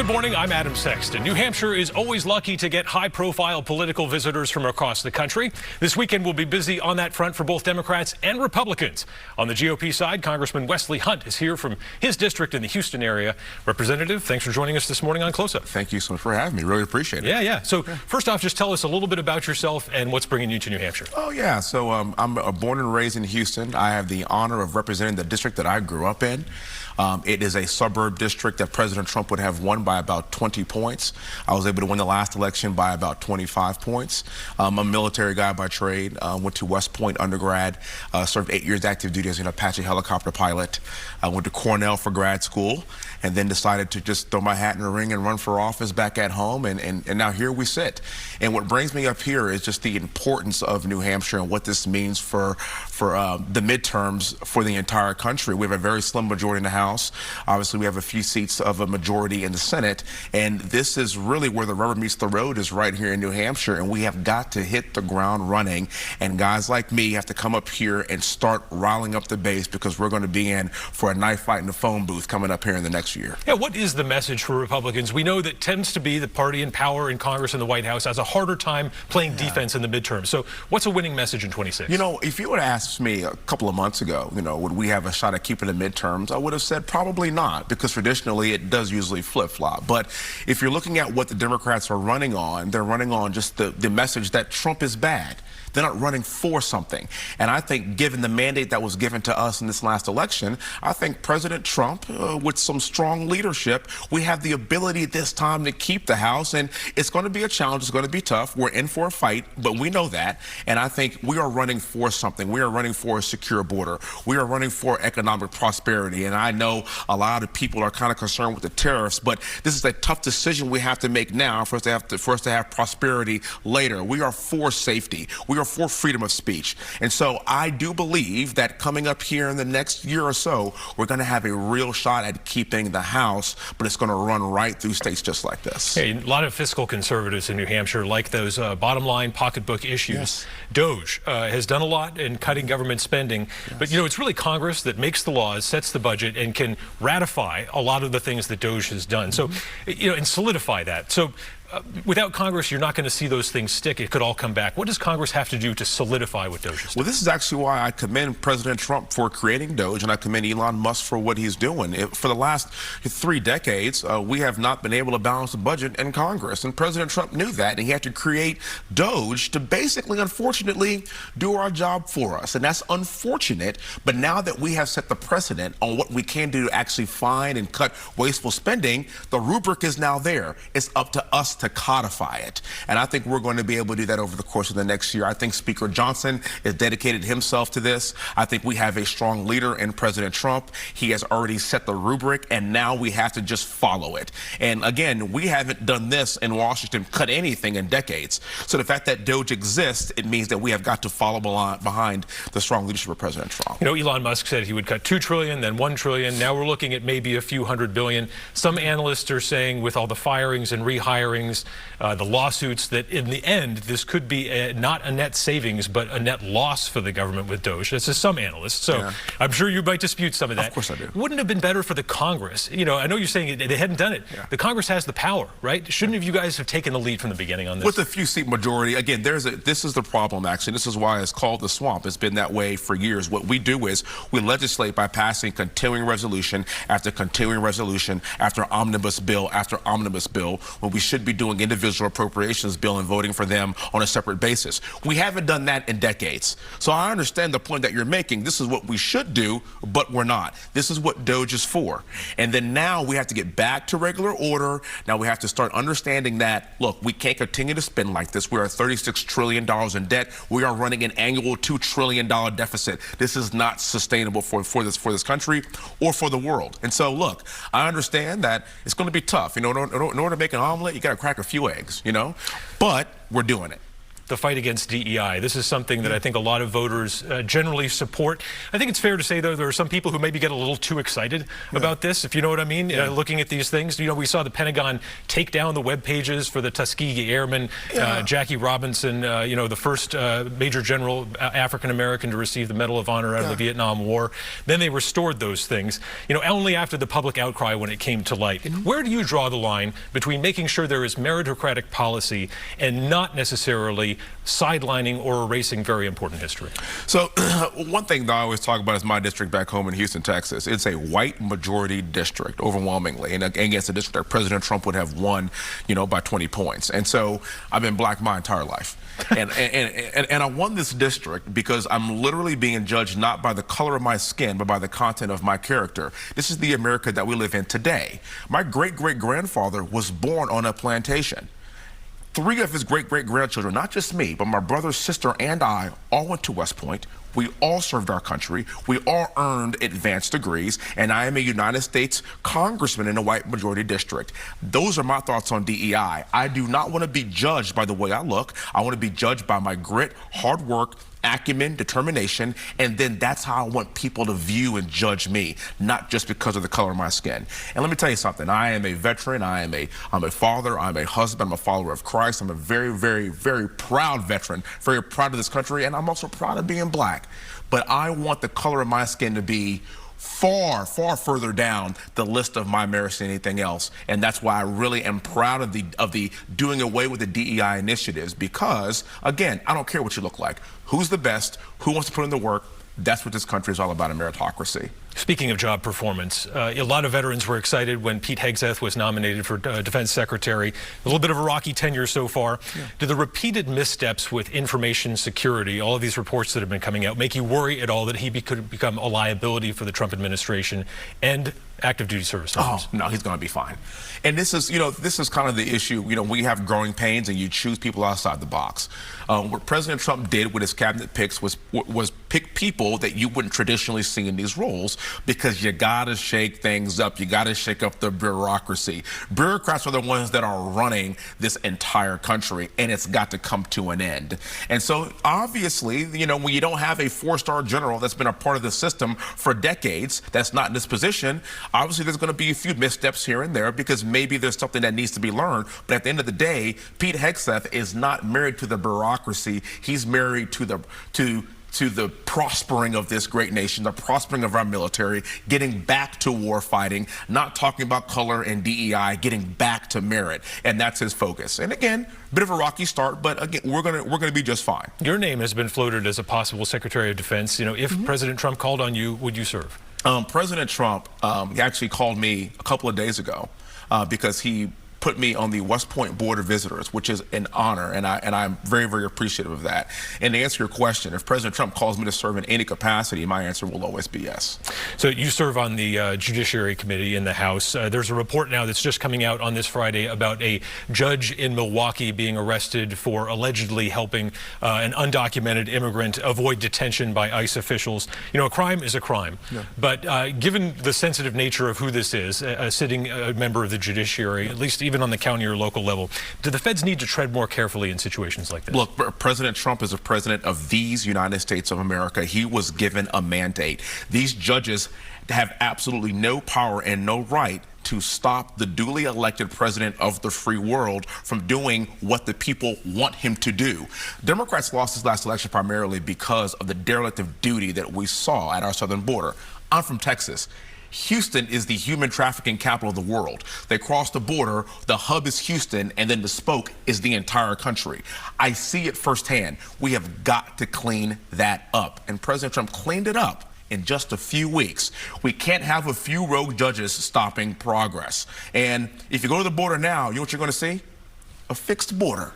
Good morning, I'm Adam Sexton. New Hampshire is always lucky to get high-profile political visitors from across the country. This weekend will be busy on that front for both Democrats and Republicans. On the GOP side, Congressman Wesley Hunt is here from his district in the Houston area. Representative, thanks for joining us this morning on Close Up. Thank you so much for having me. Really appreciate it. Yeah. So first off, just tell us a little bit about yourself and what's bringing you to New Hampshire. Oh, yeah. So I'm born and raised in Houston. I have the honor of representing the district that I grew up in. It is a suburb district that President Trump would have won by about 20 points. I was able to win the last election by about 25 points. I'm a military guy by trade. Went to West Point undergrad, served 8 years active duty as an Apache helicopter pilot. I went to Cornell for grad school and then decided to just throw my hat in the ring and run for office back at home. And now here we sit. And what brings me up here is just the importance of New Hampshire and what this means for the midterms for the entire country. We have a very slim majority in the House. Obviously, we have a few seats of a majority in the Senate, and this is really where the rubber meets the road, is right here in New Hampshire, and we have got to hit the ground running, and guys like me have to come up here and start riling up the base, because we're going to be in for a knife fight in the phone booth coming up here in the next year. Yeah, what is the message for Republicans? We know that tends to be the party in power in Congress and the White House has a harder time playing defense in the midterms. So what's a winning message in 26? You know, if you would have asked me a couple of months ago, would we have a shot at keeping the midterms, I would have said probably not, because traditionally it does usually flip-flop. But if you're looking at what the Democrats are running on, they're running on just the message that Trump is bad. They're not running for something. And I think, given the mandate that was given to us in this last election, I think President Trump, with some strong leadership, we have the ability this time to keep the House. And it's going to be a challenge. It's going to be tough. We're in for a fight, but we know that. And I think we are running for something. We are running for a secure border. We are running for economic prosperity. And I know a lot of people are kind of concerned with the tariffs, but this is a tough decision we have to make now for us to have prosperity later. We are for safety. We are for freedom of speech. And so I do believe that coming up here in the next year or so, we're going to have a real shot at keeping the House, but it's going to run right through states just like this. Hey, a lot of fiscal conservatives in New Hampshire like those bottom line pocketbook issues. Yes. DOGE has done a lot in cutting government spending, but it's really Congress that makes the laws, sets the budget, and can ratify a lot of the things that DOGE has done. So, and solidify that. So without Congress, you're not going to see those things stick. It could all come back. What does Congress have to do to solidify what DOGE is doing? Well, this is actually why I commend President Trump for creating DOGE, and I commend Elon Musk for what he's doing. For the last 3 decades, we have not been able to balance the budget in Congress, and President Trump knew that, and he had to create DOGE to basically, unfortunately, do our job for us. And that's unfortunate, but now that we have set the precedent on what we can do to actually find and cut wasteful spending, the rubric is now there. It's up to us to codify it. And I think we're going to be able to do that over the course of the next year. I think Speaker Johnson has dedicated himself to this. I think we have a strong leader in President Trump. He has already set the rubric, and now we have to just follow it. And again, we haven't done this in Washington, cut anything in decades. So the fact that DOGE exists, it means that we have got to follow behind the strong leadership of President Trump. Elon Musk said he would cut $2 trillion, then $1 trillion. Now we're looking at maybe a few $100 billion. Some analysts are saying, with all the firings and rehirings, the lawsuits, that in the end, this could be not a net savings, but a net loss for the government with DOGE. This is some analysts. So I'm sure you might dispute some of that. Of course I do. Wouldn't it have been better for the Congress? I know you're saying they hadn't done it. The Congress has the power, right? Shouldn't have you guys have taken the lead from the beginning on this? With a few seat majority, again, this is the problem, actually. This is why it's called the swamp. It's been that way for years. What we do is we legislate by passing continuing resolution after continuing resolution after omnibus bill after omnibus bill, when we should be doing individual appropriations bill and voting for them on a separate basis. We haven't done that in decades. So I understand the point that you're making. This is what we should do, but we're not. This is what DOGE is for. And then now we have to get back to regular order. Now we have to start understanding that, look, we can't continue to spend like this. We are $36 trillion in debt. We are running an annual $2 trillion deficit. This is not sustainable for this country or for the world. And so, look, I understand that it's going to be tough. In order to make an omelet, you got to crack a few eggs, but we're doing it. the fight against DEI. This is something that I think a lot of voters generally support. I think it's fair to say, though, there are some people who maybe get a little too excited about this, if you know what I mean, looking at these things. You know, we saw the Pentagon take down the web pages for the Tuskegee Airmen, Jackie Robinson, you know, the first Major General African-American to receive the Medal of Honor out of the Vietnam War. Then they restored those things, you know, only after the public outcry when it came to light. Where do you draw the line between making sure there is meritocratic policy and not necessarily sidelining or erasing very important history? So one thing that I always talk about is my district back home in Houston, Texas. It's a white majority district overwhelmingly, and against a district that President Trump would have won, you know, by 20 points. And so I've been black my entire life. And I won this district because I'm literally being judged not by the color of my skin, but by the content of my character. This is the America that we live in today. My great-great-grandfather was born on a plantation. 3 of his great-great-grandchildren, not just me, but my brother, sister, and I, all went to West Point. We all served our country. We all earned advanced degrees, and I am a United States congressman in a white majority district. Those are my thoughts on DEI. I do not want to be judged by the way I look. I want to be judged by my grit, hard work, acumen, determination, and then that's how I want people to view and judge me, not just because of the color of my skin. And let me tell you something. I am a veteran. I'm a father. I'm a husband. I'm a follower of Christ. I'm a very, very, very proud veteran, very proud of this country, and I'm also proud of being black. But I want the color of my skin to be far, far further down the list of my merits than anything else. And that's why I really am proud of the doing away with the DEI initiatives, because, again, I don't care what you look like. Who's the best? Who wants to put in the work? That's what this country is all about, a meritocracy. Speaking of job performance, a lot of veterans were excited when Pete Hegseth was nominated for Defense Secretary. A little bit of a rocky tenure so far. Do the repeated missteps with information security, all of these reports that have been coming out, make you worry at all that he could become a liability for the Trump administration and active duty service members? Oh, no, he's going to be fine. And this is, you know, this is kind of the issue. You know, we have growing pains and you choose people outside the box. What President Trump did with his cabinet picks was pick people that you wouldn't traditionally see in these roles, because you got to shake things up. You got to shake up the bureaucracy. Bureaucrats are the ones that are running this entire country, and it's got to come to an end. And so obviously, you know, when you don't have a 4-star general that's been a part of the system for decades, that's not in this position, obviously there's going to be a few missteps here and there, because maybe there's something that needs to be learned. But at the end of the day, Pete Hegseth is not married to the bureaucracy. He's married to the prospering of this great nation, the prospering of our military, getting back to war fighting, not talking about color and DEI, getting back to merit, and that's his focus. And again, bit of a rocky start, but again, we're gonna be just fine. Your name has been floated as a possible Secretary of Defense. You know, if President Trump called on you, would you serve? President Trump he actually called me a couple of days ago because he put me on the West Point Board of Visitors, which is an honor, and I'm very, very appreciative of that. And to answer your question, if President Trump calls me to serve in any capacity, my answer will always be yes. So you serve on the Judiciary Committee in the House. There's a report now that's just coming out on this Friday about a judge in Milwaukee being arrested for allegedly helping an undocumented immigrant avoid detention by ICE officials. You know, a crime is a crime. Yeah. But given the sensitive nature of who this is, a sitting member of the judiciary, at least even on the county or local level, do the feds need to tread more carefully in situations like this? Look, President Trump is a president of these United States of America. He was given a mandate. These judges have absolutely no power and no right to stop the duly elected president of the free world from doing what the people want him to do. Democrats lost this last election primarily because of the derelict of duty that we saw at our southern border. I'm from Texas. Houston is the human trafficking capital of the world. They cross the border, the hub is Houston, and then the spoke is the entire country. I see it firsthand. We have got to clean that up. And President Trump cleaned it up in just a few weeks. We can't have a few rogue judges stopping progress. And if you go to the border now, you know what you're going to see? A fixed border.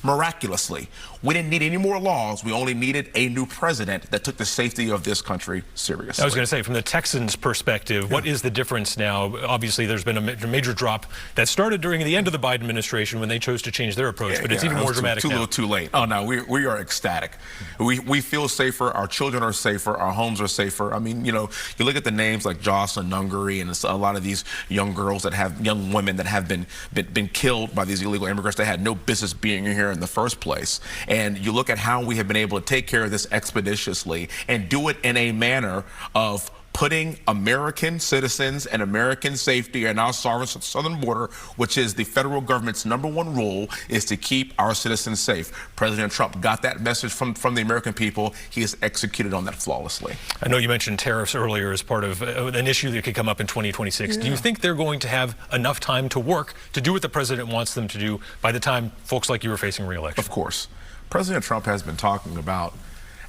Miraculously. We didn't need any more laws. We only needed a new president that took the safety of this country seriously. I was going to say, from the Texans' perspective, what is the difference now? Obviously, there's been a major drop that started during the end of the Biden administration when they chose to change their approach, but it's even more dramatic now. Too little, too late. Oh, no, we are ecstatic. We feel safer. Our children are safer. Our homes are safer. I mean, you know, you look at the names like Jocelyn Nungary and a lot of these young girls that have, young women that have been killed by these illegal immigrants that had no business being here. there in the first place. And you look at how we have been able to take care of this expeditiously and do it in a manner of putting American citizens and American safety and our sovereign southern border, which is the federal government's #1 role, is to keep our citizens safe. President Trump got that message from the American people. He has executed on that flawlessly. I know you mentioned tariffs earlier as part of an issue that could come up in 2026. Yeah. Do you think they're going to have enough time to work to do what the president wants them to do by the time folks like you are facing re-election? Of course. President Trump has been talking about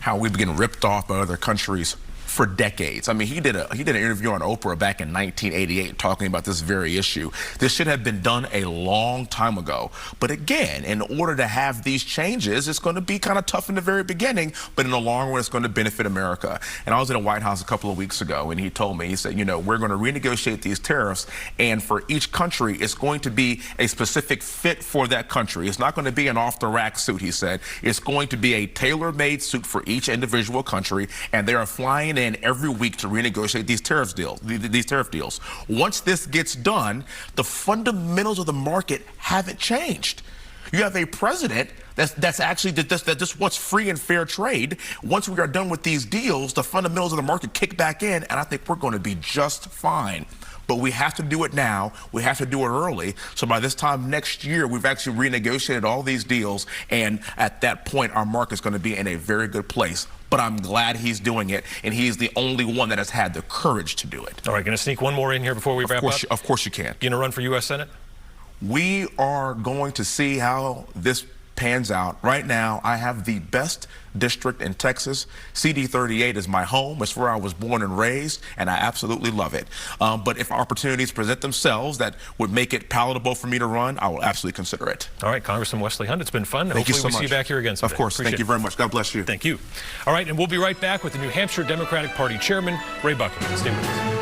how we've been ripped off by other countries for decades. I mean, he did an interview on Oprah back in 1988 talking about this very issue. This should have been done a long time ago. But again, in order to have these changes, it's going to be kind of tough in the very beginning, but in the long run, it's going to benefit America. And I was in the White House a couple of weeks ago, and he told me, he said, you know, we're going to renegotiate these tariffs, and for each country, it's going to be a specific fit for that country. It's not going to be an off-the-rack suit, he said. It's going to be a tailor-made suit for each individual country, and they are flying in every week to renegotiate these tariff deals. Once this gets done, the fundamentals of the market haven't changed. You have a president that just wants free and fair trade. Once we are done with these deals, the fundamentals of the market kick back in, and I think we're going to be just fine. But we have to do it now. We have to do it early. So by this time next year, we've actually renegotiated all these deals. And at that point, our market's going to be in a very good place. But I'm glad he's doing it. And he's the only one that has had the courage to do it. All right, going to sneak one more in here before we wrap up? Of course you can. You going to run for U.S. Senate? We are going to see how this pans out. Right now, I have the best district in Texas. CD38 is my home. It's where I was born and raised, and I absolutely love it. But if opportunities present themselves that would make it palatable for me to run, I will absolutely consider it. All right, Congressman Wesley Hunt, it's been fun. Thank you so much. Hopefully we see you back here again someday. Of course. Thank you very much. God bless you. Thank you. All right, and we'll be right back with the New Hampshire Democratic Party Chairman, Ray Buckingham. Stay with us.